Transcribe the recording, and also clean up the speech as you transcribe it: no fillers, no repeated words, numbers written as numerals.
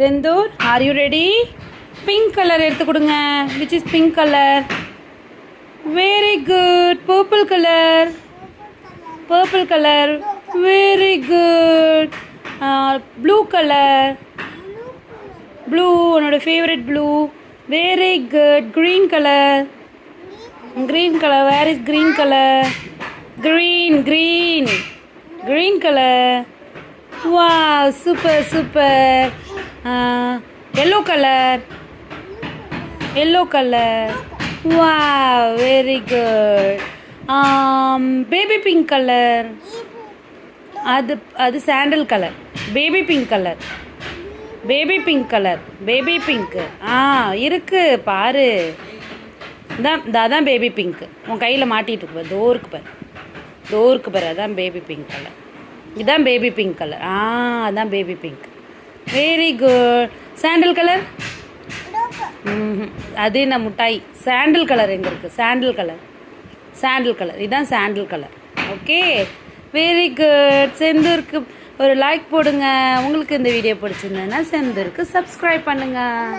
Senthur, are you ready? Pink colour எடுத்து கொடுங்க. which is pink color? very good. purple color. purple color. very good. blue color. blue, உன்னோட favorite blue. very good. green color. green color. where is green color? green, green. green color. wow, super, super. yellow color. yellow color. wow, very good. baby pink color. அது sandal color. baby pink color. baby pink color. baby pink. இருக்கு பாரு. அதான் baby pink. உன் கையில் மாட்டிட்டு இருக்கு பாரு. டோருக்கு பாரு. அதான் பேபி பிங்க் கலர். இதுதான் பேபி பிங்க் கலர். அதான் baby pink. Very good. Sandal colour. அது என்ன முட்டாய்? சாண்டல் கலர் எங்கே இருக்குது? Sandal colour. இதுதான் sandal colour. Okay, very good. செந்தூருக்கு ஒரு லைக் போடுங்க. உங்களுக்கு இந்த வீடியோ பிடிச்சிருந்ததுன்னா செந்தூருக்கு சப்ஸ்கிரைப் பண்ணுங்கள்.